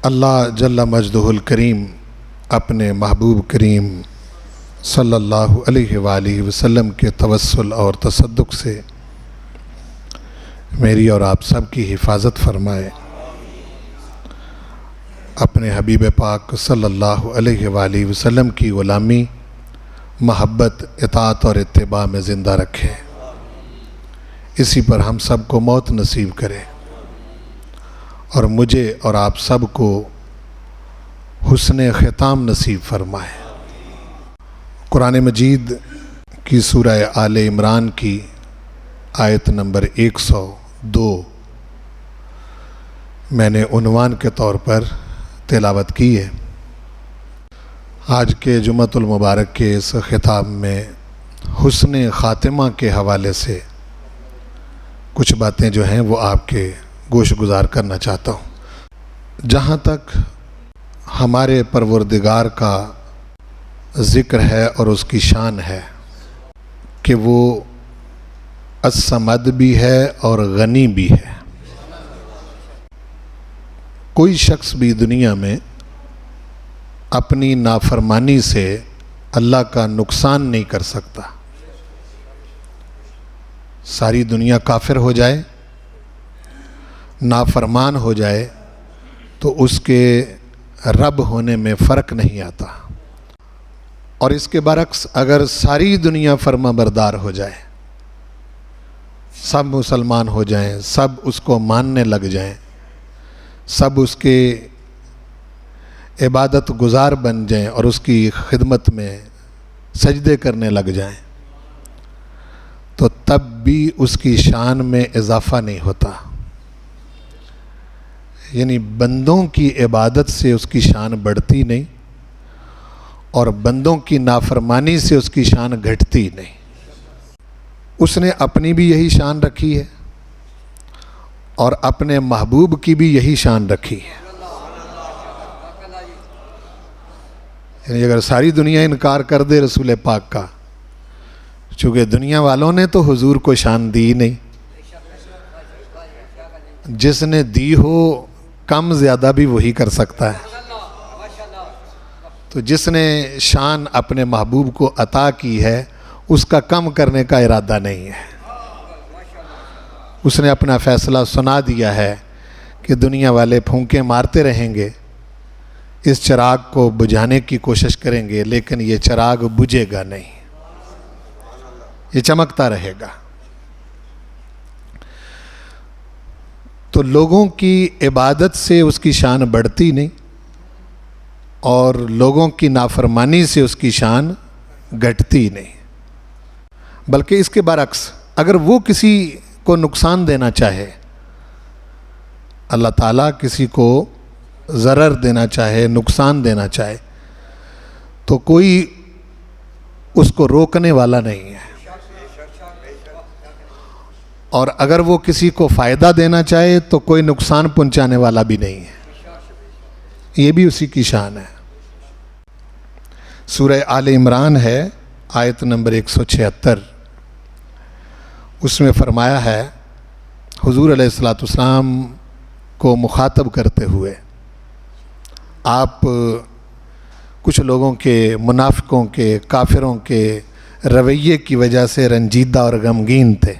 اللہ جل مجدہ الکریم اپنے محبوب کریم صلی اللہ علیہ وآلہ وسلم کے توسل اور تصدق سے میری اور آپ سب کی حفاظت فرمائے، اپنے حبیب پاک صلی اللہ علیہ وآلہ وسلم کی غلامی، محبت، اطاعت اور اتباع میں زندہ رکھے، اسی پر ہم سب کو موت نصیب کرے اور مجھے اور آپ سب کو حسن ختام نصیب فرمائے۔ قرآن مجید کی سورہ آل عمران کی آیت نمبر 102 میں نے عنوان کے طور پر تلاوت کی ہے۔ آج کے جمعۃ المبارک کے اس خطاب میں حسن خاتمہ کے حوالے سے کچھ باتیں جو ہیں وہ آپ کے گوش گزار کرنا چاہتا ہوں۔ جہاں تک ہمارے پروردگار کا ذکر ہے اور اس کی شان ہے کہ وہ الصمد بھی ہے اور غنی بھی ہے، کوئی شخص بھی دنیا میں اپنی نافرمانی سے اللہ کا نقصان نہیں کر سکتا۔ ساری دنیا کافر ہو جائے، نافرمان ہو جائے تو اس کے رب ہونے میں فرق نہیں آتا، اور اس کے برعکس اگر ساری دنیا فرما بردار ہو جائے، سب مسلمان ہو جائیں، سب اس کو ماننے لگ جائیں، سب اس کے عبادت گزار بن جائیں اور اس کی خدمت میں سجدے کرنے لگ جائیں، تو تب بھی اس کی شان میں اضافہ نہیں ہوتا۔ یعنی بندوں کی عبادت سے اس کی شان بڑھتی نہیں اور بندوں کی نافرمانی سے اس کی شان گھٹتی نہیں۔ اس نے اپنی بھی یہی شان رکھی ہے اور اپنے محبوب کی بھی یہی شان رکھی ہے۔ یعنی اگر ساری دنیا انکار کر دے رسول پاک کا، چونکہ دنیا والوں نے تو حضور کو شان دی نہیں، جس نے دی ہو کم زیادہ بھی وہی کر سکتا ہے، تو جس نے شان اپنے محبوب کو عطا کی ہے اس کا کم کرنے کا ارادہ نہیں ہے۔ اس نے اپنا فیصلہ سنا دیا ہے کہ دنیا والے پھونکے مارتے رہیں گے، اس چراغ کو بجھانے کی کوشش کریں گے، لیکن یہ چراغ بجھے گا نہیں، یہ چمکتا رہے گا۔ تو لوگوں کی عبادت سے اس کی شان بڑھتی نہیں اور لوگوں کی نافرمانی سے اس کی شان گھٹتی نہیں، بلکہ اس کے برعکس اگر وہ کسی کو نقصان دینا چاہے، اللہ تعالیٰ کسی کو ضرر دینا چاہے، نقصان دینا چاہے، تو کوئی اس کو روکنے والا نہیں ہے، اور اگر وہ کسی کو فائدہ دینا چاہے تو کوئی نقصان پہنچانے والا بھی نہیں ہے، یہ بھی اسی کی شان ہے۔ سورہ آل عمران ہے، آیت نمبر 176، اس میں فرمایا ہے حضور علیہ السلام کو مخاطب کرتے ہوئے، آپ کچھ لوگوں کے، منافقوں کے، کافروں کے رویے کی وجہ سے رنجیدہ اور غمگین تھے،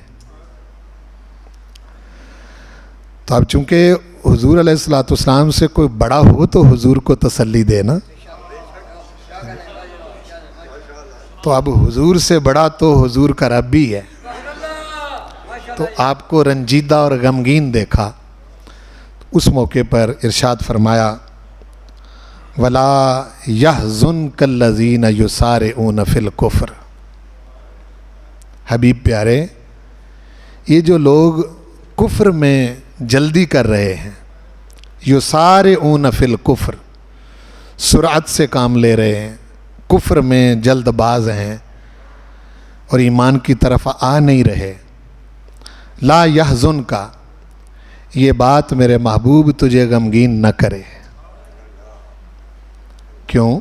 تو اب چونکہ حضور علیہ السلام سے کوئی بڑا ہو تو حضور کو تسلی دینا، تو اب حضور سے بڑا تو حضور کا رب بھی ہے، تو آپ کو رنجیدہ اور غمگین دیکھا، اس موقع پر ارشاد فرمایا وَلَا يَحْزُنْكَ الَّذِينَ يُسَارِعُونَ فِي الْكُفْرِ۔ حبیب پیارے، یہ جو لوگ کفر میں جلدی کر رہے ہیں، یسارعون فی الکفر، سرعت سے کام لے رہے ہیں، کفر میں جلد باز ہیں اور ایمان کی طرف آ نہیں رہے، لا یحزنک، یہ بات میرے محبوب تجھے غمگین نہ کرے۔ کیوں؟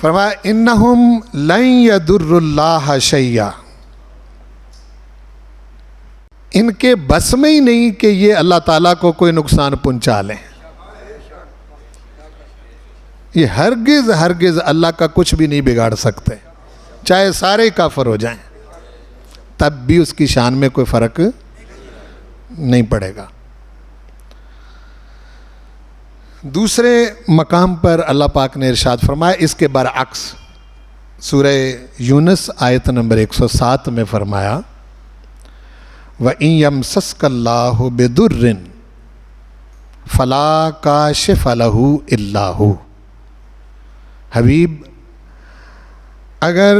فرمایا انہم لن یضروا اللہ شیئا، ان کے بس میں ہی نہیں کہ یہ اللہ تعالیٰ کو کوئی نقصان پہنچا لیں۔ یہ ہرگز ہرگز اللہ کا کچھ بھی نہیں بگاڑ سکتے، چاہے سارے کافر ہو جائیں تب بھی اس کی شان میں کوئی فرق نہیں پڑے گا۔ دوسرے مقام پر اللہ پاک نے ارشاد فرمایا اس کے برعکس، سورہ یونس آیت نمبر 107 میں فرمایا وَإِن يَمْسَسْكَ اللَّهُ بِضُرٍّ فَلَا كَاشِفَ لَهُ إِلَّا هُوَ۔ حبیب، اگر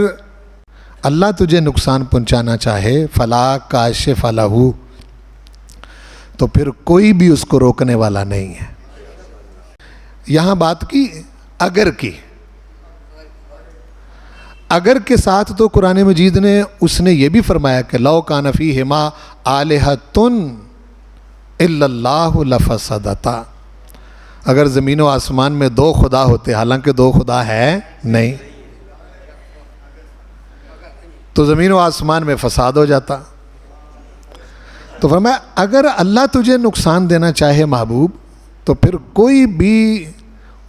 اللہ تجھے نقصان پہنچانا چاہے فَلَا كَاشِفَ لَهُ، تو پھر کوئی بھی اس کو روکنے والا نہیں ہے۔ یہاں بات کی اگر کی، اگر کے ساتھ تو قرآن مجید نے اس نے یہ بھی فرمایا کہ لو کان فیہما آلہۃ الا اللہ لفسدتا، اگر زمین و آسمان میں دو خدا ہوتے، حالانکہ دو خدا ہے نہیں، تو زمین و آسمان میں فساد ہو جاتا۔ تو فرمایا اگر اللہ تجھے نقصان دینا چاہے محبوب تو پھر کوئی بھی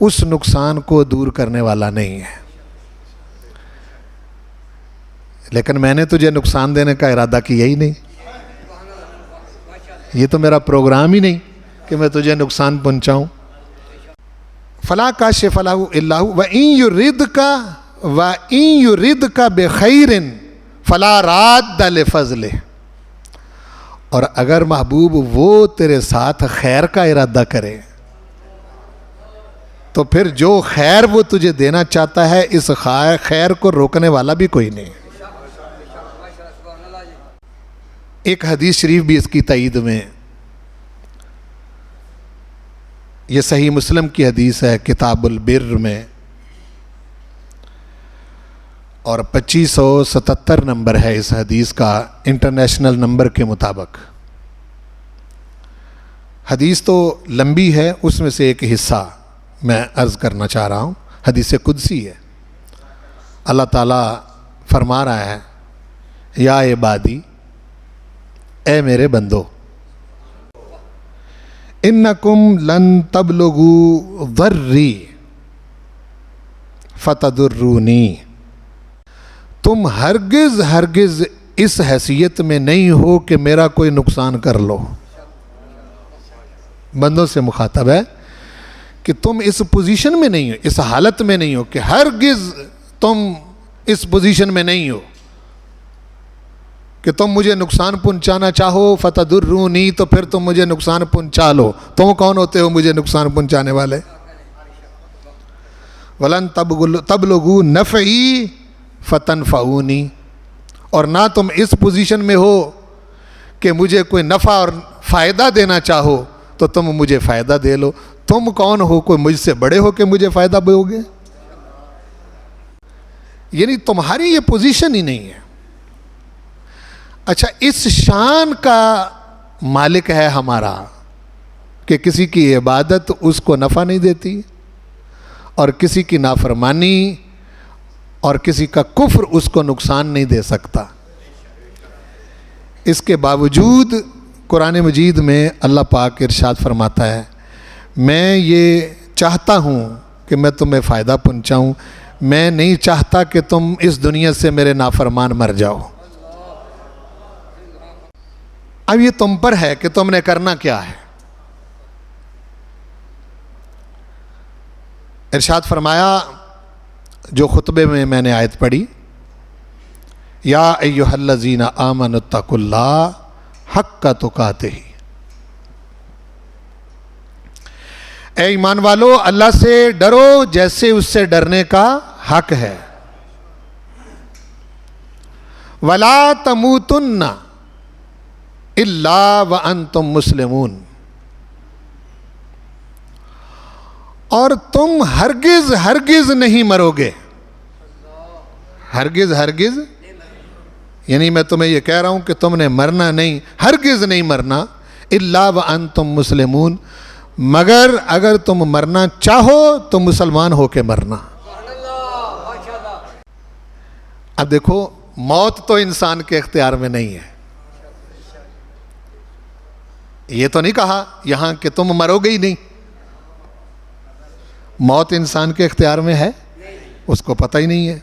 اس نقصان کو دور کرنے والا نہیں ہے، لیکن میں نے تجھے نقصان دینے کا ارادہ کیا ہی نہیں، یہ تو میرا پروگرام ہی نہیں کہ میں تجھے نقصان پہنچاؤں۔ فلا کاشف لہ الا ہو وَإِن يُرِدْكَ بِخَيْرٍ فَلَا رَادَّ لِفَضْلِهِ، اور اگر محبوب وہ تیرے ساتھ خیر کا ارادہ کرے تو پھر جو خیر وہ تجھے دینا چاہتا ہے اس خیر کو روکنے والا بھی کوئی نہیں۔ ایک حدیث شریف بھی اس کی تائید میں، یہ صحیح مسلم کی حدیث ہے کتاب البر میں، اور 2577 نمبر ہے اس حدیث کا انٹرنیشنل نمبر کے مطابق۔ حدیث تو لمبی ہے، اس میں سے ایک حصہ میں عرض کرنا چاہ رہا ہوں۔ حدیث قدسی ہے، اللہ تعالیٰ فرما رہا ہے یا عبادی، اے میرے بندو، انکم لن تبلغوا ضری فتضرونی، تم ہرگز ہرگز اس حیثیت میں نہیں ہو کہ میرا کوئی نقصان کر لو۔ بندوں سے مخاطب ہے کہ تم اس پوزیشن میں نہیں ہو، اس حالت میں نہیں ہو کہ ہرگز تم اس پوزیشن میں نہیں ہو کہ تم مجھے نقصان پہنچانا چاہو فتضرونی، تو پھر تم مجھے نقصان پہنچا لو۔ تم کون ہوتے ہو مجھے نقصان پہنچانے والے؟ وَلَن تَبْلُغُوا نَفْعِي فَتَنْفَعُونِي، اور نہ تم اس پوزیشن میں ہو کہ مجھے کوئی نفع اور فائدہ دینا چاہو تو تم مجھے فائدہ دے لو۔ تم کون ہو؟ کوئی مجھ سے بڑے ہو کہ مجھے فائدہ دو گے؟ یعنی تمہاری یہ پوزیشن ہی نہیں ہے۔ اچھا، اس شان کا مالک ہے ہمارا کہ کسی کی عبادت اس کو نفع نہیں دیتی، اور کسی کی نافرمانی اور کسی کا کفر اس کو نقصان نہیں دے سکتا۔ اس کے باوجود قرآن مجید میں اللہ پاک ارشاد فرماتا ہے میں یہ چاہتا ہوں کہ میں تمہیں فائدہ پہنچاؤں، میں نہیں چاہتا کہ تم اس دنیا سے میرے نافرمان مر جاؤ۔ اب یہ تم پر ہے کہ تم نے کرنا کیا ہے۔ ارشاد فرمایا جو خطبے میں نے آیت پڑھی، یا ایھا الذین آمنوا اتقوا اللہ حق تقاتہ، اے ایمان والو اللہ سے ڈرو جیسے اس سے ڈرنے کا حق ہے، ولا تموتن الا وانتم مسلمون، اور تم ہرگز ہرگز نہیں مرو گے۔ ہرگز ہرگز یعنی میں تمہیں یہ کہہ رہا ہوں کہ تم نے مرنا نہیں، ہرگز نہیں مرنا، الا وانتم مسلمون، مگر اگر تم مرنا چاہو تو مسلمان ہو کے مرنا۔ اب دیکھو، موت تو انسان کے اختیار میں نہیں ہے۔ یہ تو نہیں کہا یہاں کہ تم مرو گے ہی نہیں، موت انسان کے اختیار میں ہے؟ اس کو پتہ ہی نہیں ہے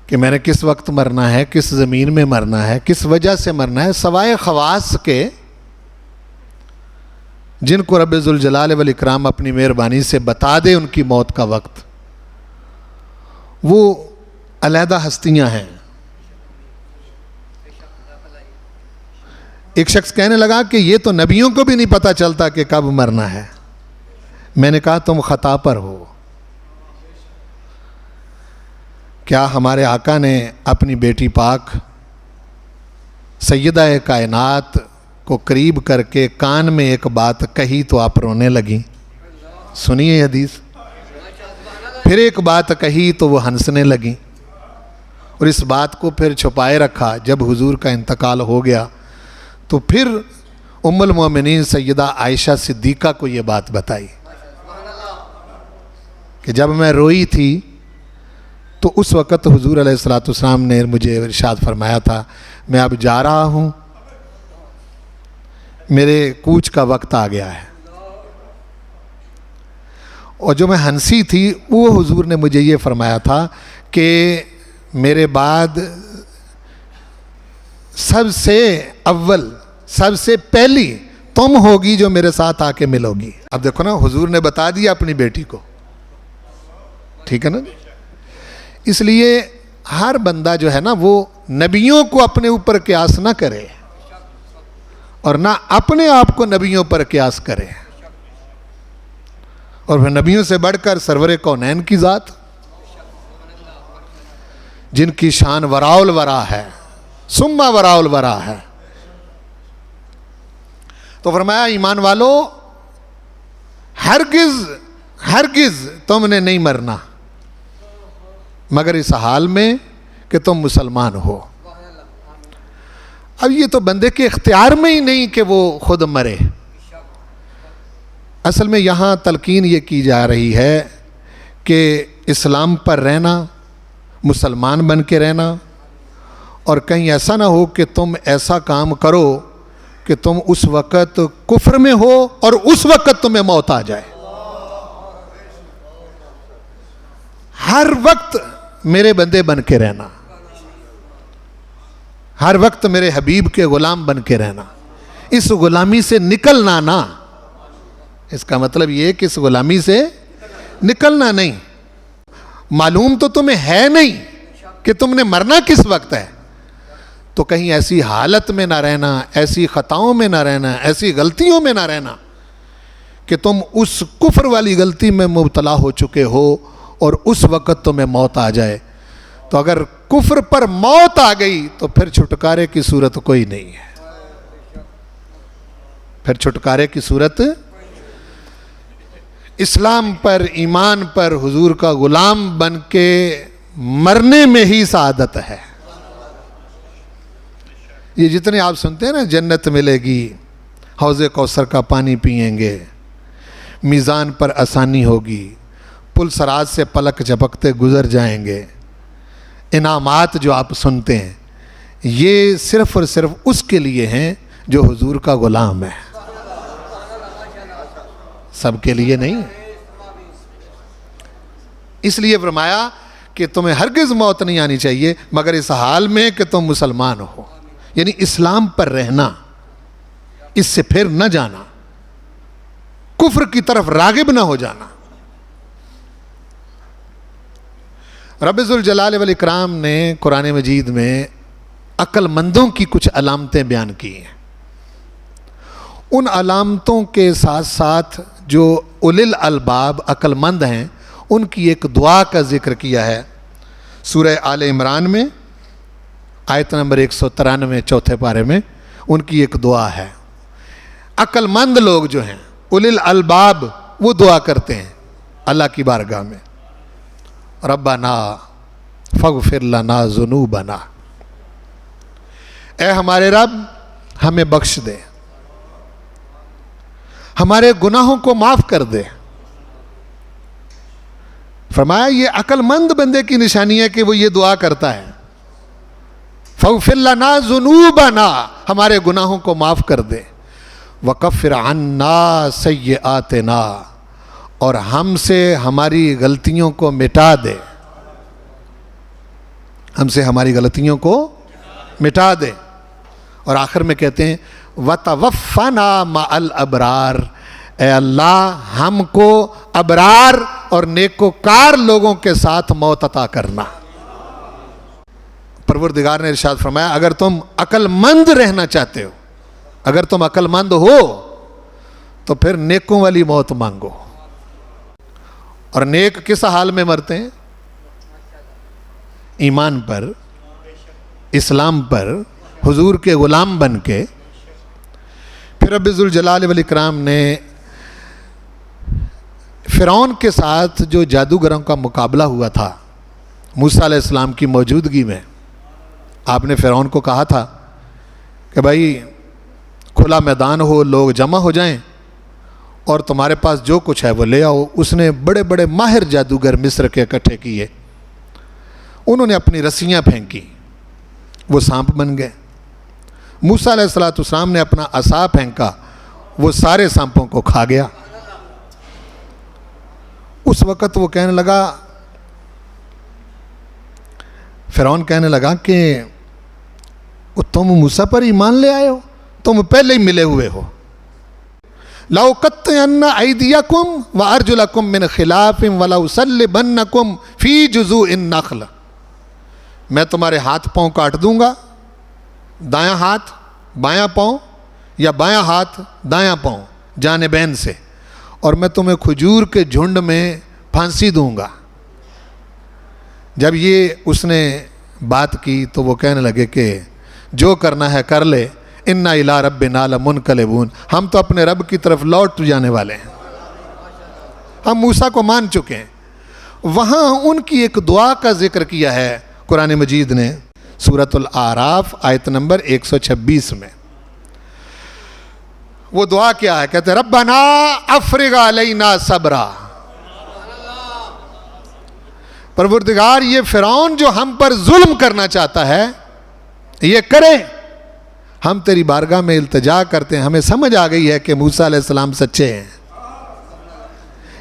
کہ میں نے کس وقت مرنا ہے، کس زمین میں مرنا ہے، کس وجہ سے مرنا ہے، سوائے خواص کے جن کو رب ذوالجلال والاکرام اپنی مہربانی سے بتا دے ان کی موت کا وقت، وہ علیحدہ ہستیاں ہیں۔ ایک شخص کہنے لگا کہ یہ تو نبیوں کو بھی نہیں پتہ چلتا کہ کب مرنا ہے۔ میں نے کہا تم خطا پر ہو۔ کیا ہمارے آقا نے اپنی بیٹی پاک سیدہ کائنات کو قریب کر کے کان میں ایک بات کہی تو آپ رونے لگیں؟ سنیے حدیث۔ پھر ایک بات کہی تو وہ ہنسنے لگیں، اور اس بات کو پھر چھپائے رکھا۔ جب حضور کا انتقال ہو گیا تو پھر ام المومنین سیدہ عائشہ صدیقہ کو یہ بات بتائی کہ جب میں روئی تھی تو اس وقت حضور علیہ السلام نے مجھے ارشاد فرمایا تھا میں اب جا رہا ہوں، میرے کوچ کا وقت آ گیا ہے۔ اور جو میں ہنسی تھی وہ حضور نے مجھے یہ فرمایا تھا کہ میرے بعد سب سے اول، سب سے پہلی تم ہوگی جو میرے ساتھ آ کے ملو گی۔ اب دیکھو نا، حضور نے بتا دیا اپنی بیٹی کو، ٹھیک ہے نا؟ اس لیے ہر بندہ جو ہے نا وہ نبیوں کو اپنے اوپر قیاس نہ کرے اور نہ اپنے آپ کو نبیوں پر قیاس کرے، اور پھر نبیوں سے بڑھ کر سرور کونین کی ذات جن کی شان وراء الورا ہے، ثم وراء الورا ہے۔ تو فرمایا ایمان والو ہرگز تم نے نہیں مرنا مگر اس حال میں کہ تم مسلمان ہو۔ اب یہ تو بندے کے اختیار میں ہی نہیں کہ وہ خود مرے۔ اصل میں یہاں تلقین یہ کی جا رہی ہے کہ اسلام پر رہنا، مسلمان بن کے رہنا، اور کہیں ایسا نہ ہو کہ تم ایسا کام کرو کہ تم اس وقت کفر میں ہو اور اس وقت تمہیں موت آ جائے۔ ہر وقت میرے بندے بن کے رہنا، ہر وقت میرے حبیب کے غلام بن کے رہنا، اس غلامی سے نکلنا نہ۔ اس کا مطلب یہ کہ اس غلامی سے نکلنا نہیں۔ معلوم تو تمہیں ہے نہیں کہ تم نے مرنا کس وقت ہے، تو کہیں ایسی حالت میں نہ رہنا، ایسی خطاؤں میں نہ رہنا، ایسی غلطیوں میں نہ رہنا کہ تم اس کفر والی غلطی میں مبتلا ہو چکے ہو اور اس وقت تمہیں موت آ جائے۔ تو اگر کفر پر موت آ گئی تو پھر چھٹکارے کی صورت کوئی نہیں ہے، پھر چھٹکارے کی صورت اسلام پر، ایمان پر، حضور کا غلام بن کے مرنے میں ہی سعادت ہے۔ یہ جتنے آپ سنتے ہیں نا، جنت ملے گی، حوض کوثر کا پانی پئیں گے، میزان پر آسانی ہوگی، پل صراط سے پلک جھپکتے گزر جائیں گے، انعامات جو آپ سنتے ہیں، یہ صرف اور صرف اس کے لیے ہیں جو حضور کا غلام ہے، سب کے لیے نہیں۔ اس لیے فرمایا کہ تمہیں ہرگز موت نہیں آنی چاہیے مگر اس حال میں کہ تم مسلمان ہو، یعنی اسلام پر رہنا، اس سے پھر نہ جانا، کفر کی طرف راغب نہ ہو جانا۔ رب ذوالجلال والاکرام نے قرآن مجید میں عقل مندوں کی کچھ علامتیں بیان کی ہیں۔ ان علامتوں کے ساتھ ساتھ جو اولی الالباب عقل مند ہیں ان کی ایک دعا کا ذکر کیا ہے سورہ آل عمران میں، آیت نمبر 193 چوتھے پارے میں۔ ان کی ایک دعا ہے، عقل مند لوگ جو ہیں، اولی الالباب، وہ دعا کرتے ہیں اللہ کی بارگاہ میں، ربنا فاغفر لنا ذنوبنا، اے ہمارے رب ہمیں بخش دے، ہمارے گناہوں کو معاف کر دے۔ فرمایا یہ عقل مند بندے کی نشانی ہے کہ وہ یہ دعا کرتا ہے، فاغفر لنا ذنوبنا، ہمارے گناہوں کو معاف کر دے، وَكَفِّرْ عَنَّا سَيِّئَاتِنَا، اور ہم سے ہماری غلطیوں کو مٹا دے، ہم سے ہماری غلطیوں کو مٹا دے۔ اور آخر میں کہتے ہیں وَتَوَفَّنَا مَعَ الْأَبْرَارِ، اے اللہ ہم کو ابرار اور نیکوکار لوگوں کے ساتھ موت عطا کرنا۔ پروردگار نے ارشاد فرمایا اگر تم عقل مند رہنا چاہتے ہو، اگر تم عقل مند ہو تو پھر نیکوں والی موت مانگو۔ اور نیک کس حال میں مرتے ہیں؟ ایمان پر، اسلام پر، حضور کے غلام بن کے۔ پھر رب ذوالجلال والاکرام نے فرعون کے ساتھ جو جادوگروں کا مقابلہ ہوا تھا موسیٰ علیہ السلام کی موجودگی میں، آپ نے فرعون کو کہا تھا کہ بھائی کھلا میدان ہو، لوگ جمع ہو جائیں اور تمہارے پاس جو کچھ ہے وہ لے آؤ۔ اس نے بڑے بڑے ماہر جادوگر مصر کے اکٹھے کیے، انہوں نے اپنی رسیاں پھینکی، وہ سانپ بن گئے۔ موسیٰ علیہ السلام نے اپنا عصا پھینکا، وہ سارے سانپوں کو کھا گیا۔ اس وقت وہ کہنے لگا، فرعون کہنے لگا کہ تم موسیٰ پر ایمان لے آئے ہو، تم پہلے ہی ملے ہوئے ہو۔ لَأُقَطِّعَنَّ أَيْدِيَكُمْ وَأَرْجُلَكُمْ مِنْ خِلَافٍ وَلَأُصَلِّبَنَّكُمْ فِي جُذُوعِ النَّخْلِ، میں تمہارے ہاتھ پاؤں کاٹ دوں گا، دایاں ہاتھ بایاں پاؤں یا بایاں ہاتھ دایاں پاؤں جانبین سے، اور میں تمہیں کھجور کے جھنڈ میں پھانسی دوں گا۔ جب یہ اس نے بات کی تو وہ کہنے لگے کہ جو کرنا ہے کر لے، اِنَّا إِلَىٰ رَبِّنَا لَمُنْقَلِبُونَ، ہم تو اپنے رب کی طرف لوٹ جانے والے ہیں، ہم موسیٰ کو مان چکے ہیں۔ وہاں ان کی ایک دعا کا ذکر کیا ہے قرآن مجید نے، سورۃ الاعراف آیت نمبر 126 میں۔ وہ دعا کیا ہے؟ کہتے ہیں ربنا افرغ علینا صبرا، پروردگار یہ فرعون جو ہم پر ظلم کرنا چاہتا ہے یہ کرے، ہم تیری بارگاہ میں التجا کرتے ہیں، ہمیں سمجھ آ گئی ہے کہ موسیٰ علیہ السلام سچے ہیں،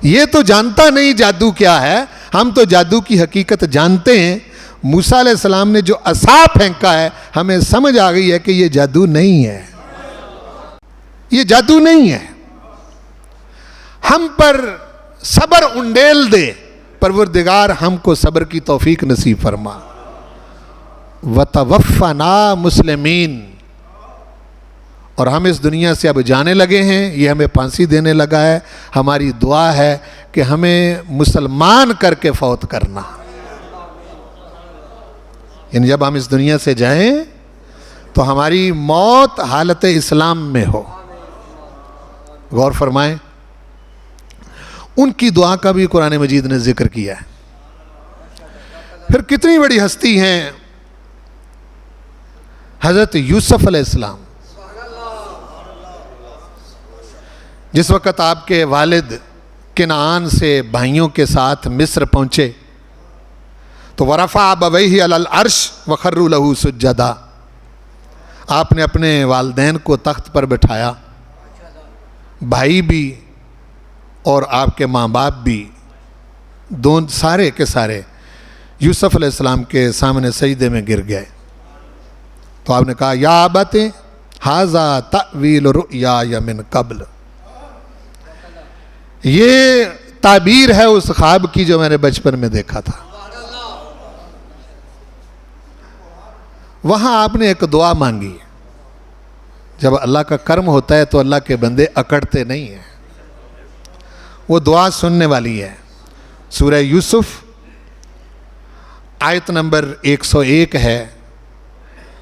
یہ تو جانتا نہیں جادو کیا ہے، ہم تو جادو کی حقیقت جانتے ہیں۔ موسیٰ علیہ السلام نے جو عصا پھینکا ہے ہمیں سمجھ آ گئی ہے کہ یہ جادو نہیں ہے، یہ جادو نہیں ہے، ہم پر صبر انڈیل دے پروردگار، ہم کو صبر کی توفیق نصیب فرما۔ وَتَوَفَّنَا مُسْلِمِينَ، اور ہم اس دنیا سے اب جانے لگے ہیں، یہ ہمیں پھانسی دینے لگا ہے، ہماری دعا ہے کہ ہمیں مسلمان کر کے فوت کرنا، یعنی جب ہم اس دنیا سے جائیں تو ہماری موت حالت اسلام میں ہو۔ غور فرمائیں، ان کی دعا کا بھی قرآن مجید نے ذکر کیا ہے۔ پھر کتنی بڑی ہستی ہیں حضرت یوسف علیہ السلام، جس وقت آپ کے والد کنعان سے بھائیوں کے ساتھ مصر پہنچے تو وَرَفَعَ أَبَوَيْهِ عَلَى الْعَرْشِ وَخَرُّوا لَهُ سُجَّدًا، آپ نے اپنے والدین کو تخت پر بٹھایا، بھائی بھی اور آپ کے ماں باپ بھی، دونوں سارے کے سارے یوسف علیہ السلام کے سامنے سجدے میں گر گئے۔ تو آپ نے کہا یا ابت ھذا تأویل رؤیای من قبل، یہ تعبیر ہے اس خواب کی جو میں نے بچپن میں دیکھا تھا۔ وہاں آپ نے ایک دعا مانگی، جب اللہ کا کرم ہوتا ہے تو اللہ کے بندے اکڑتے نہیں ہیں، وہ دعا سننے والی ہے۔ سورہ یوسف آیت نمبر 101 ہے،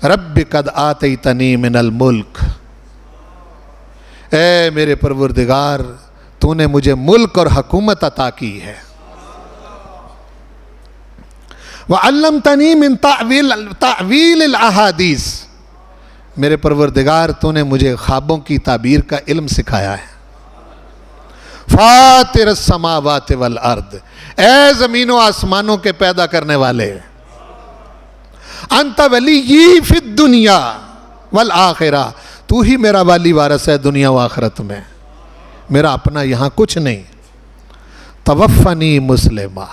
رب قد آتیتنی من الملک، اے میرے پروردگار تو نے مجھے ملک اور حکومت عطا کی ہے، وعلمتنی من تعویل الاحادیث، میرے پروردگار تو نے مجھے خوابوں کی تعبیر کا علم سکھایا ہے، فاطر السماوات والارض، اے زمین و آسمانوں کے پیدا کرنے والے، انت ولی فی الدنیا والآخرہ، تو تو ہی میرا والی وارث ہے دنیا و آخرت میں، میرا اپنا یہاں کچھ نہیں۔ توفنی مسلمہ،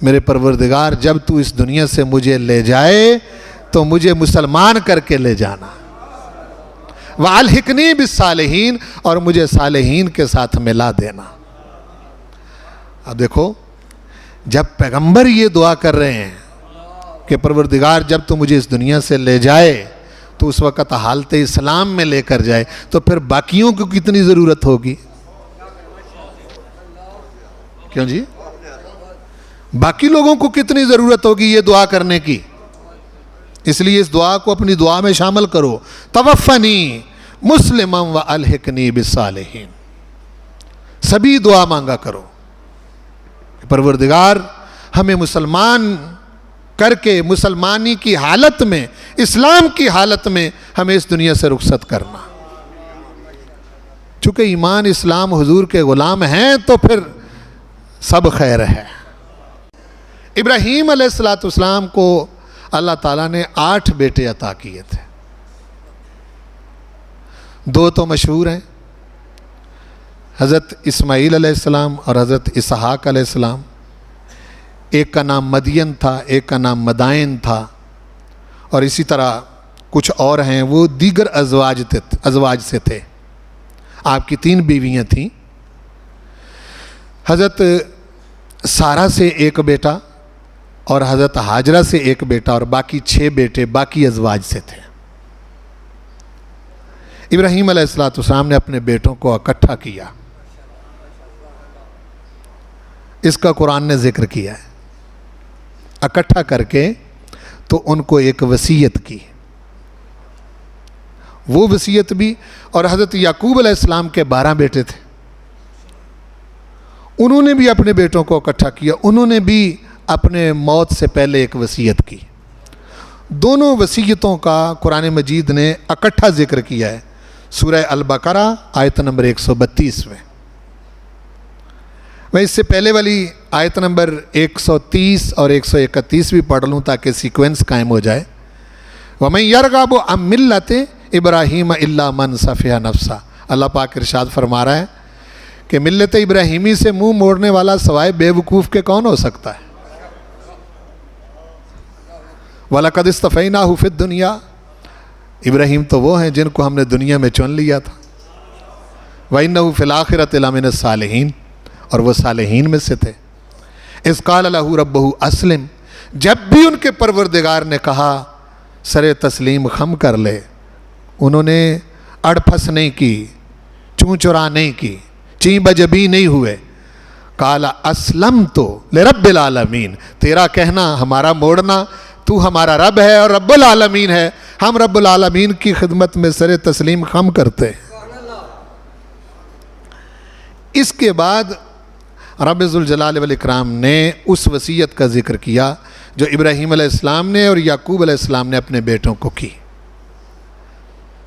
میرے پروردگار جب تو اس دنیا سے مجھے لے جائے تو مجھے مسلمان کر کے لے جانا، وَأَلْحِقْنِي بِالصَّالِحِينَ، اور مجھے صالحین کے ساتھ ملا دینا۔ اب دیکھو، جب پیغمبر یہ دعا کر رہے ہیں کہ پروردگار جب تو مجھے اس دنیا سے لے جائے تو اس وقت حالت اسلام میں لے کر جائے، تو پھر باقیوں کو کتنی ضرورت ہوگی؟ کیوں جی؟ باقی لوگوں کو کتنی ضرورت ہوگی یہ دعا کرنے کی؟ اس لیے اس دعا کو اپنی دعا میں شامل کرو، توفنی مسلما والحقنی بالصالحین۔ سبھی دعا مانگا کرو، پروردگار ہمیں مسلمان کر کے مسلمانی کی حالت میں، اسلام کی حالت میں ہمیں اس دنیا سے رخصت کرنا۔ چونکہ ایمان اسلام حضور کے غلام ہیں تو پھر سب خیر ہے۔ ابراہیم علیہ السلام کو اللہ تعالیٰ نے 8 بیٹے عطا کیے تھے، 2 تو مشہور ہیں، حضرت اسماعیل علیہ السلام اور حضرت اسحاق علیہ السلام۔ ایک کا نام مدین تھا، ایک کا نام مدائن تھا، اور اسی طرح کچھ اور ہیں، وہ دیگر ازواج سے تھے۔ آپ کی 3 بیویاں تھیں، حضرت سارہ سے ایک بیٹا اور حضرت ہاجرہ سے ایک بیٹا، اور باقی 6 بیٹے باقی ازواج سے تھے۔ ابراہیم علیہ السلام نے اپنے بیٹوں کو اکٹھا کیا، اس کا قرآن نے ذکر کیا ہے، اکٹھا کر کے تو ان کو ایک وصیت کی۔ وہ وصیت بھی، اور حضرت یعقوب علیہ السلام کے 12 بیٹے تھے، انہوں نے بھی اپنے بیٹوں کو اکٹھا کیا، انہوں نے بھی اپنے موت سے پہلے ایک وصیت کی۔ دونوں وصیتوں کا قرآن مجید نے اکٹھا ذکر کیا ہے سورہ البقرہ آیت نمبر 132 میں۔ میں اس سے پہلے والی آیت نمبر 130 اور 131 بھی پڑھ لوں تاکہ سیکوینس قائم ہو جائے۔ وَمَن يَرْغَبُ عَن مِّلَّةِ إِبْرَاهِيمَ إِلَّا مَن سَفِهَ نَفْسَهُ، اللہ پاک ارشاد فرما رہا ہے کہ ملت ابراہیمی سے منہ موڑنے والا سوائے بے وقوف کے کون ہو سکتا ہے؟ وَلَقَدِ اصْطَفَيْنَاهُ فِي الدُّنْيَا، ابراہیم تو وہ ہیں جن کو ہم نے دنیا میں چن لیا تھا۔ وَإِنَّهُ فِي الْآخِرَةِ لَمِنَ الصَّالِحِينَ، اور وہ صالحین میں سے تھے۔ اِذْ قَالَ لَهُ رَبُّهُ أَسْلِمْ، جب بھی ان کے پروردگار نے کہا سر تسلیم خم کر لے، انہوں نے اڑ پھس نہیں کی، چون چرا نہیں کی، چیں بجبی نہیں ہوئے۔ قَالَ أَسْلَمْتُ لِرَبِّ الْعَالَمِينَ، تیرا کہنا ہمارا موڑنا، تو ہمارا رب ہے اور رب العالمین ہے، ہم رب العالمین کی خدمت میں سر تسلیم خم کرتے ہیں۔ اس کے بعد رب ذوالجلال والاکرام نے اس وصیت کا ذکر کیا جو ابراہیم علیہ السلام نے اور یعقوب علیہ السلام نے اپنے بیٹوں کو کی۔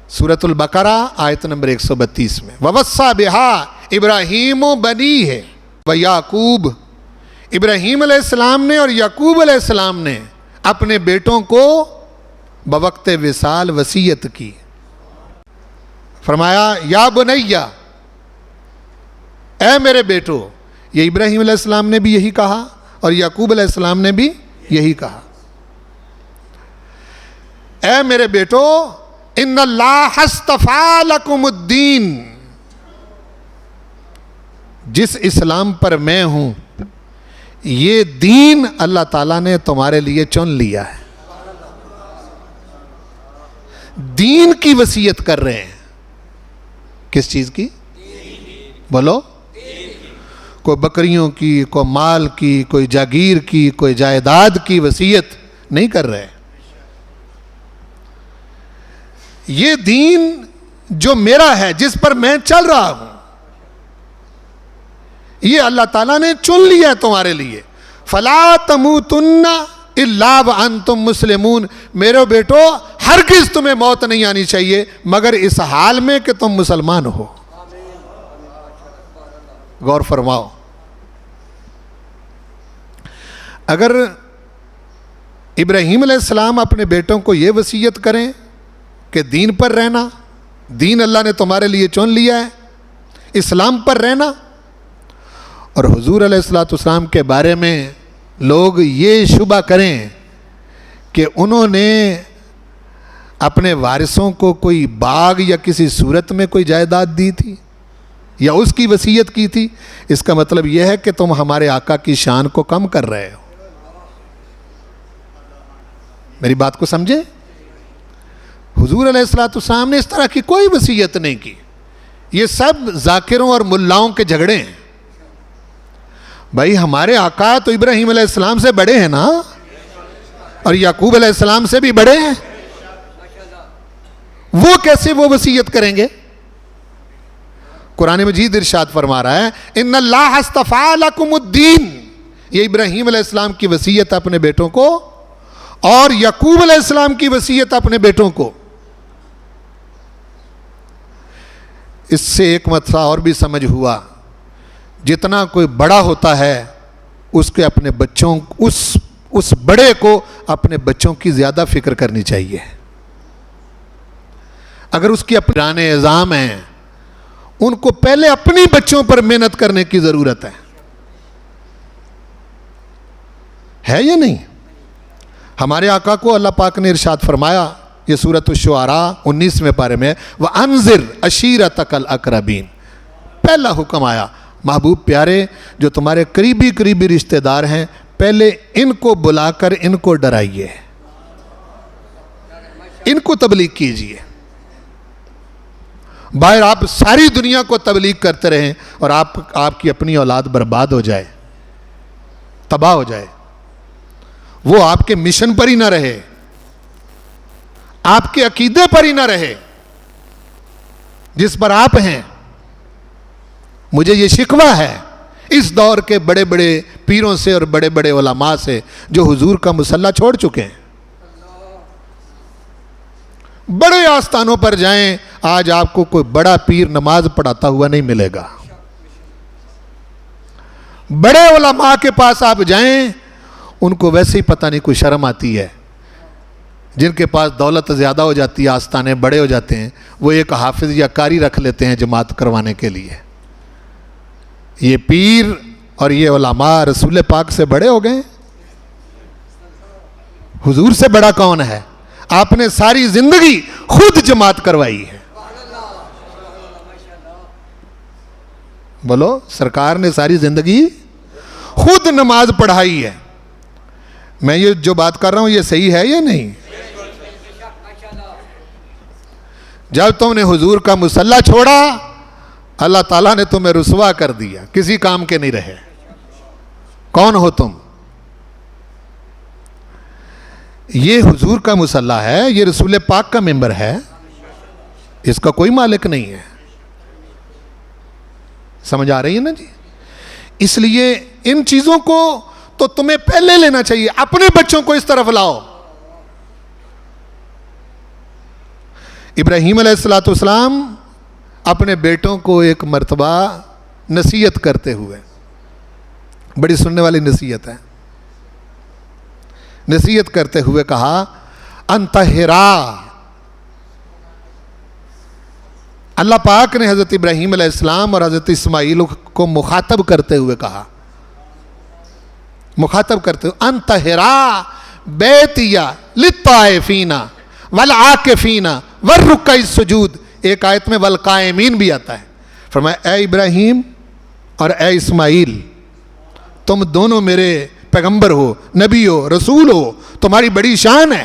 سورۃ البقرہ آیت نمبر 132 میں وَوَصَّى بِهَا ابراہیم بنیہ ویعقوب، ابراہیم علیہ السلام نے اور یعقوب علیہ السلام نے اپنے بیٹوں کو بوقت وصال وصیت کی۔ فرمایا یا بنیہ، اے میرے بیٹو، یہ ابراہیم علیہ السلام نے بھی یہی کہا اور یعقوب علیہ السلام نے بھی یہی کہا، اے میرے بیٹو ان اللہ اصطفیٰ لکم الدین، جس اسلام پر میں ہوں یہ دین اللہ تعالیٰ نے تمہارے لیے چن لیا ہے۔ دین کی وصیت کر رہے ہیں، کس چیز کی؟ بولو، کوئی بکریوں کی، کوئی مال کی، کوئی جاگیر کی، کوئی جائیداد کی وصیت نہیں کر رہے۔ یہ دین جو میرا ہے، جس پر میں چل رہا ہوں، یہ اللہ تعالیٰ نے چن لیا ہے تمہارے لیے۔ فَلَا تَمُوتُنَّ إِلَّا وَأَنْتُمْ مُسْلِمُونَ، میرے بیٹو ہرگز تمہیں موت نہیں آنی چاہیے مگر اس حال میں کہ تم مسلمان ہو۔ غور فرماؤ، اگر ابراہیم علیہ السلام اپنے بیٹوں کو یہ وصیت کریں کہ دین پر رہنا، دین اللہ نے تمہارے لیے چن لیا ہے، اسلام پر رہنا. اور حضور علیہ الصلوۃ والسلام کے بارے میں لوگ یہ شبہ کریں کہ انہوں نے اپنے وارثوں کو کوئی باغ یا کسی صورت میں کوئی جائیداد دی تھی یا اس کی وصیت کی تھی، اس کا مطلب یہ ہے کہ تم ہمارے آقا کی شان کو کم کر رہے ہو. میری بات کو سمجھے؟ حضور علیہ الصلوۃ والسلام نے اس طرح کی کوئی وصیت نہیں کی. یہ سب ذاکروں اور ملاؤں کے جھگڑے ہیں. بھائی ہمارے آقا تو ابراہیم علیہ السلام سے بڑے ہیں نا، اور یعقوب علیہ السلام سے بھی بڑے ہیں. وہ کیسے وہ وصیت کریں گے؟ قرآن مجید ارشاد فرما رہا ہے ان اللہ اصطفیٰ لکم الدین. یہ ابراہیم علیہ السلام کی وصیت اپنے بیٹوں کو اور یعقوب علیہ السلام کی وصیت اپنے بیٹوں کو. اس سے ایک مسئلہ اور بھی سمجھ ہوا، جتنا کوئی بڑا ہوتا ہے اس کے اپنے بچوں، اس بڑے کو اپنے بچوں کی زیادہ فکر کرنی چاہیے. اگر اس کی اپنے پرانے اعظام ہیں ان کو پہلے اپنی بچوں پر محنت کرنے کی ضرورت ہے یا نہیں؟ ہمارے آقا کو اللہ پاک نے ارشاد فرمایا، یہ سورۃ الشعراء 19ویں پارے میں، وَأَنذِرْ عَشِيرَتَكَ الْأَقْرَبِينَ. پہلا حکم آیا، محبوب پیارے جو تمہارے قریبی رشتہ دار ہیں پہلے ان کو بلا کر ان کو ڈرائیے، ان کو تبلیغ کیجیے. باہر آپ ساری دنیا کو تبلیغ کرتے رہیں اور آپ کی اپنی اولاد برباد ہو جائے، تباہ ہو جائے، وہ آپ کے مشن پر ہی نہ رہے، آپ کے عقیدے پر ہی نہ رہے جس پر آپ ہیں. مجھے یہ شکوہ ہے اس دور کے بڑے بڑے پیروں سے اور بڑے بڑے علماء سے جو حضور کا مصلی چھوڑ چکے ہیں. بڑے آستانوں پر جائیں، آج آپ کو کوئی بڑا پیر نماز پڑھاتا ہوا نہیں ملے گا. بڑے علماء کے پاس آپ جائیں، ان کو ویسے ہی پتہ نہیں کوئی شرم آتی ہے. جن کے پاس دولت زیادہ ہو جاتی ہے، آستانے بڑے ہو جاتے ہیں، وہ ایک حافظ یا قاری رکھ لیتے ہیں جماعت کروانے کے لیے. یہ پیر اور یہ علماء رسول پاک سے بڑے ہو گئے. حضور سے بڑا کون ہے؟ آپ نے ساری زندگی خود جماعت کروائی ہے. بولو، سرکار نے ساری زندگی خود نماز پڑھائی ہے. میں یہ جو بات کر رہا ہوں یہ صحیح ہے یا نہیں؟ جب تم نے حضور کا مصلی چھوڑا، اللہ تعالیٰ نے تمہیں رسوا کر دیا، کسی کام کے نہیں رہے. کون ہو تم؟ یہ حضور کا مصلی ہے، یہ رسول پاک کا ممبر ہے، اس کا کوئی مالک نہیں ہے. سمجھ آ رہی ہے نا جی؟ اس لیے ان چیزوں کو تو تمہیں پہلے لینا چاہیے. اپنے بچوں کو اس طرف لاؤ. ابراہیم علیہ الصلوۃ والسلام اپنے بیٹوں کو ایک مرتبہ نصیحت کرتے ہوئے، بڑی سننے والی نصیحت ہے، نصیحت کرتے ہوئے کہا انطہرا. اللہ پاک نے حضرت ابراہیم علیہ السلام اور حضرت اسماعیل کو مخاطب کرتے ہوئے کہا، مخاطب کرتے ہوئے انطہرا بیتیا للطائفین والعاکفین والرکع السجود. ایک آیت میں والقائمین بھی آتا ہے. فرمایا اے ابراہیم اور اے اسماعیل، تم دونوں میرے پیغمبر ہو، نبی ہو، رسول ہو، تمہاری بڑی شان ہے،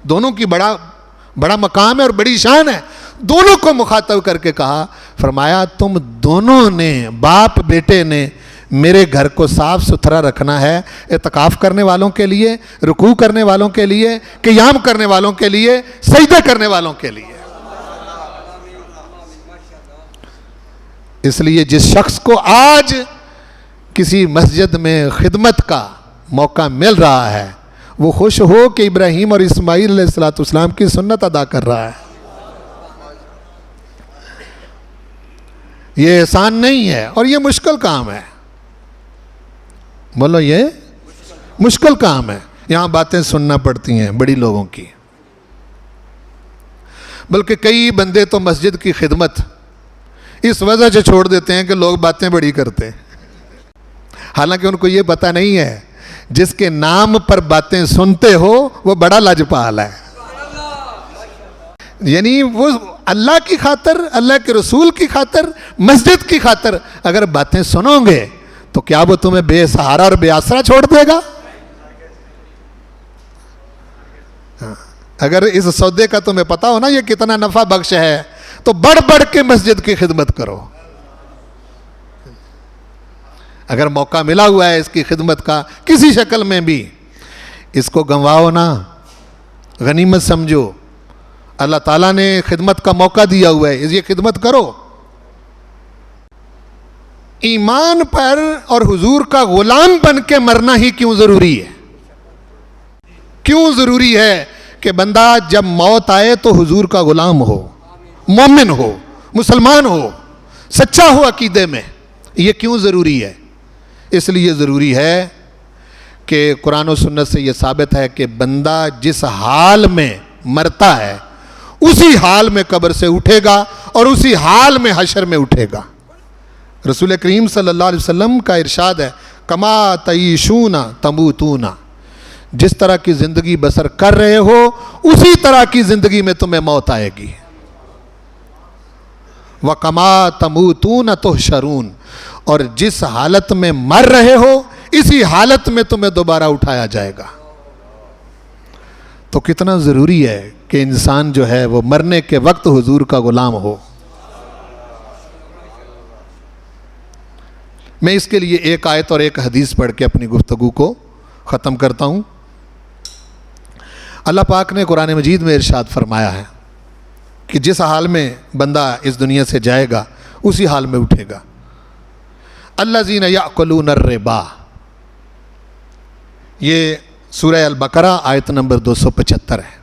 دونوں کی بڑا مقام ہے اور بڑی شان ہے. دونوں کو مخاطب کر کے کہا، فرمایا تم دونوں نے، باپ بیٹے نے، میرے گھر کو صاف ستھرا رکھنا ہے، اعتکاف کرنے والوں کے لیے، رکوع کرنے والوں کے لیے، قیام کرنے والوں کے لیے، سجدہ کرنے والوں کے لیے. اس لیے جس شخص کو آج کسی مسجد میں خدمت کا موقع مل رہا ہے، وہ خوش ہو کہ ابراہیم اور اسماعیل علیہ الصلوۃ والسلام کی سنت ادا کر رہا ہے. یہ احسان نہیں ہے اور یہ مشکل کام ہے. بولو، یہ مشکل کام ہے. یہاں باتیں سننا پڑتی ہیں بڑی لوگوں کی. بلکہ کئی بندے تو مسجد کی خدمت اس وجہ سے چھوڑ دیتے ہیں کہ لوگ باتیں بڑی کرتے ہیں، حالانکہ ان کو یہ پتہ نہیں ہے جس کے نام پر باتیں سنتے ہو وہ بڑا لاجپال ہے. یعنی وہ اللہ کی خاطر، اللہ کے رسول کی خاطر، مسجد کی خاطر اگر باتیں سنو گے تو کیا وہ تمہیں بے سہارا اور بے آسرا چھوڑ دے گا؟ اگر اس سودے کا تمہیں پتا ہو نا یہ کتنا نفع بخش ہے تو بڑھ بڑھ کے مسجد کی خدمت کرو. اگر موقع ملا ہوا ہے اس کی خدمت کا کسی شکل میں بھی، اس کو گنواؤ نہ، غنیمت سمجھو. اللہ تعالیٰ نے خدمت کا موقع دیا ہوا ہے، یہ خدمت کرو. ایمان پر اور حضور کا غلام بن کے مرنا ہی کیوں ضروری ہے؟ کیوں ضروری ہے کہ بندہ جب موت آئے تو حضور کا غلام ہو، مومن ہو، مسلمان ہو، سچا ہو عقیدے میں؟ یہ کیوں ضروری ہے؟ اس لیے ضروری ہے کہ قرآن و سنت سے یہ ثابت ہے کہ بندہ جس حال میں مرتا ہے اسی حال میں قبر سے اٹھے گا اور اسی حال میں حشر میں اٹھے گا. رسول کریم صلی اللہ علیہ وسلم کا ارشاد ہے کما تعیشون تموتون، جس طرح کی زندگی بسر کر رہے ہو اسی طرح کی زندگی میں تمہیں موت آئے گی. وَكَمَا تَمُوتُونَ تُحْشَرُونَ، اور جس حالت میں مر رہے ہو اسی حالت میں تمہیں دوبارہ اٹھایا جائے گا. تو کتنا ضروری ہے کہ انسان جو ہے وہ مرنے کے وقت حضور کا غلام ہو. میں اس کے لیے ایک آیت اور ایک حدیث پڑھ کے اپنی گفتگو کو ختم کرتا ہوں. اللہ پاک نے قرآن مجید میں ارشاد فرمایا ہے کہ جس حال میں بندہ اس دنیا سے جائے گا اسی حال میں اٹھے گا. الذین یأکلون الربا، یہ سورہ البقرہ آیت نمبر 275 ہے.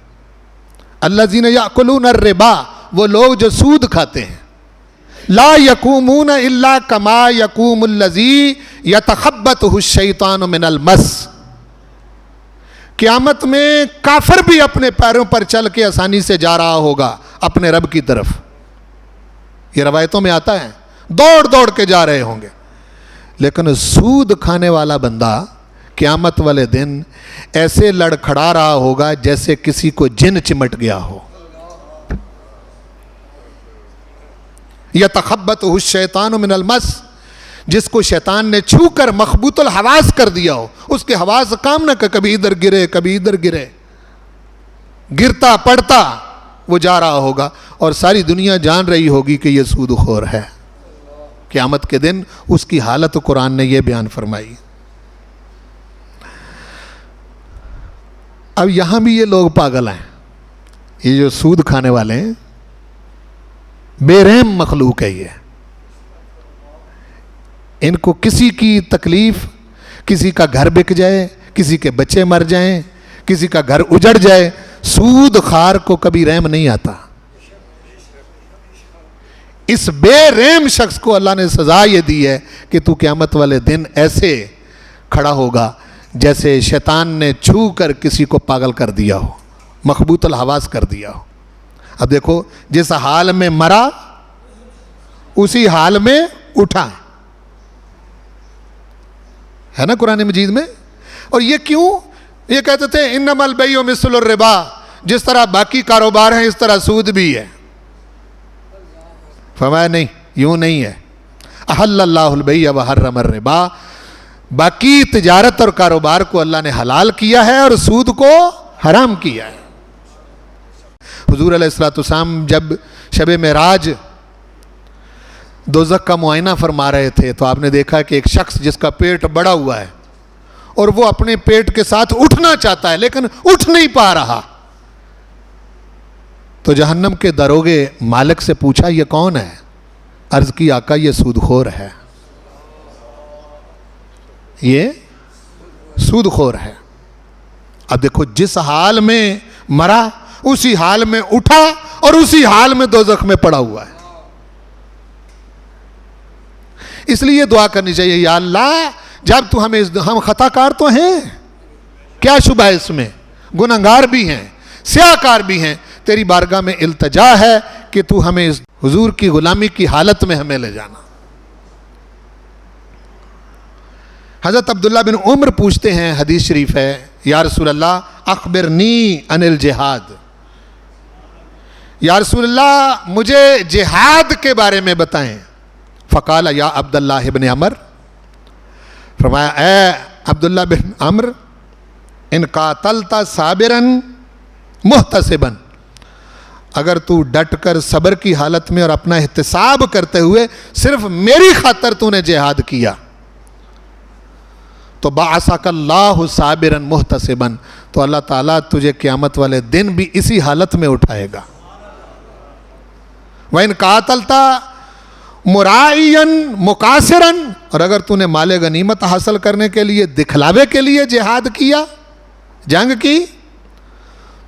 الذین یأکلون الربا، وہ لوگ جو سود کھاتے ہیں. لا یقومون الا کما یقوم الذی یتخبطہ الشیطان من المس، قیامت میں کافر بھی اپنے پیروں پر چل کے آسانی سے جا رہا ہوگا اپنے رب کی طرف. یہ روایتوں میں آتا ہے دوڑ دوڑ کے جا رہے ہوں گے. لیکن سود کھانے والا بندہ قیامت والے دن ایسے لڑکھڑا رہا ہوگا جیسے کسی کو جن چمٹ گیا ہو. یتخبطہ الشیطان من المس، جس کو شیطان نے چھو کر مخبوط الحواس کر دیا ہو، اس کے حواس کام نہ کہ کبھی ادھر گرے کبھی ادھر گرے، گرتا پڑتا وہ جا رہا ہوگا اور ساری دنیا جان رہی ہوگی کہ یہ سود خور ہے. قیامت کے دن اس کی حالت قرآن نے یہ بیان فرمائی. اب یہاں بھی یہ لوگ پاگل ہیں، یہ جو سود کھانے والے ہیں، بے رحم مخلوق ہے یہ. ان کو کسی کی تکلیف، کسی کا گھر بک جائے، کسی کے بچے مر جائیں، کسی کا گھر اجڑ جائے، سود خار کو کبھی رحم نہیں آتا. اس بے رحم شخص کو اللہ نے سزا یہ دی ہے کہ تو قیامت والے دن ایسے کھڑا ہوگا جیسے شیطان نے چھو کر کسی کو پاگل کر دیا ہو، مخبوط الحواس کر دیا ہو. اب دیکھو جس حال میں مرا اسی حال میں اٹھا ہے نا قرآن مجید میں. اور یہ کیوں؟ یہ کہتے تھے انما البیع مثل الربا، جس طرح باقی کاروبار ہیں اس طرح سود بھی ہے. فرمایا نہیں، یوں نہیں ہے. احل اللہ البیع وحرم الربا، باقی تجارت اور کاروبار کو اللہ نے حلال کیا ہے اور سود کو حرام کیا ہے. حضور علیہ الصلوۃ والسلام جب شب معراج دوزخ کا معائنہ فرما رہے تھے تو آپ نے دیکھا کہ ایک شخص جس کا پیٹ بڑا ہوا ہے اور وہ اپنے پیٹ کے ساتھ اٹھنا چاہتا ہے لیکن اٹھ نہیں پا رہا. تو جہنم کے دروگے مالک سے پوچھا یہ کون ہے؟ عرض کی آقا یہ سود خور ہے، یہ سود خور ہے. اب دیکھو جس حال میں مرا اسی حال میں اٹھا اور اسی حال میں دوزخ میں پڑا ہوا ہے. اس لیے دعا کرنی چاہیے یا اللہ جب تو ہم خطا کار تو ہیں، کیا شبہ ہے اس میں، گنہگار بھی ہیں، سیاہ کار بھی ہیں، تیری بارگاہ میں التجا ہے کہ تو ہمیں اس حضور کی غلامی کی حالت میں ہمیں لے جانا۔ حضرت عبداللہ بن عمر پوچھتے ہیں، حدیث شریف ہے، یا رسول اللہ اخبرنی عن الجہاد، یا رسول اللہ مجھے جہاد کے بارے میں بتائیں۔ فقال یا عبداللہ بن عمر، فرمایا اے عبداللہ بن عمر، ان قاتلت صابرا محتسبا، اگر تو ڈٹ کر صبر کی حالت میں اور اپنا احتساب کرتے ہوئے صرف میری خاطر تو نے جہاد کیا، تو بعثک اللہ صابرا محتسبا، تو اللہ تعالیٰ تجھے قیامت والے دن بھی اسی حالت میں اٹھائے گا۔ وَإِن قَاتَلْتَ مُرَائِيًا مُقَاصِرًا، اور اگر تو نے مال غنیمت حاصل کرنے کے لیے، دکھلاوے کے لیے جہاد کیا، جنگ کی،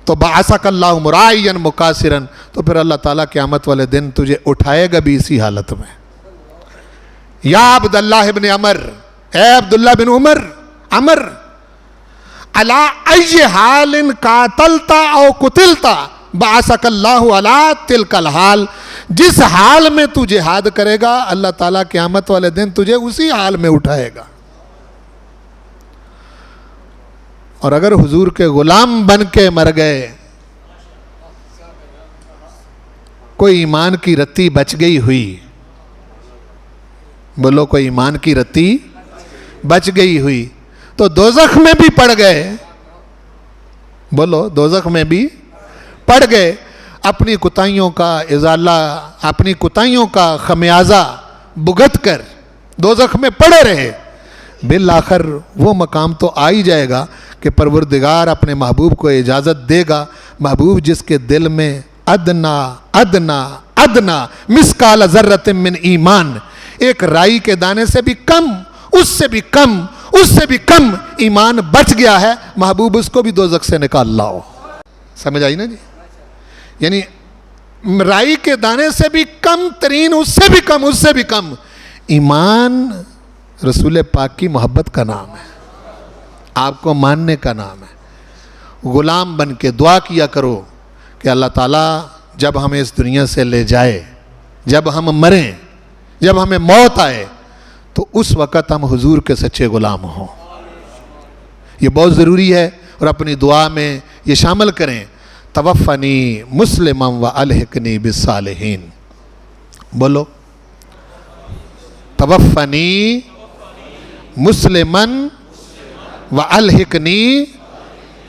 تو بعثک اللہ مُرَائِيًا مُقَاصِرًا، تو پھر اللہ تعالیٰ قیامت والے دن تجھے اٹھائے گا بھی اسی حالت میں۔ یا عبداللہ بن عمر، اے عبداللہ بن عمر، علی ای حال قاتلت او قتلت بعثک اللہ علی تلک الحال، جس حال میں تو جہاد کرے گا اللہ تعالیٰ قیامت والے دن تجھے اسی حال میں اٹھائے گا۔ اور اگر حضور کے غلام بن کے مر گئے، کوئی ایمان کی رتی بچ گئی ہوئی، بولو کوئی ایمان کی رتی بچ گئی ہوئی، تو دوزخ میں بھی پڑ گئے، بولو دوزخ میں بھی پڑ گئے، اپنی کوتاہیوں کا ازالہ، اپنی کوتاہیوں کا خمیازہ بھگت کر دوزخ میں پڑے رہے، بالآخر وہ مقام تو آ ہی جائے گا کہ پروردگار اپنے محبوب کو اجازت دے گا، محبوب جس کے دل میں ادنا ادنا ادنا مثقال ذرۃ من ایمان، ایک رائی کے دانے سے بھی کم، اس سے بھی کم، اس سے بھی کم ایمان بچ گیا ہے، محبوب اس کو بھی دوزخ سے نکال لاؤ۔ سمجھ آئی نا جی؟ یعنی رائی کے دانے سے بھی کم ترین، اس سے بھی کم، اس سے بھی کم ایمان رسول پاک کی محبت کا نام ہے، آپ کو ماننے کا نام ہے۔ غلام بن کے دعا کیا کرو کہ اللہ تعالیٰ جب ہمیں اس دنیا سے لے جائے، جب ہم مریں، جب ہمیں موت آئے، تو اس وقت ہم حضور کے سچے غلام ہوں۔ یہ بہت ضروری ہے، اور اپنی دعا میں یہ شامل کریں، توفنی مسلما والحقنی بالصالحین، بولو توفنی مسلما والحقنی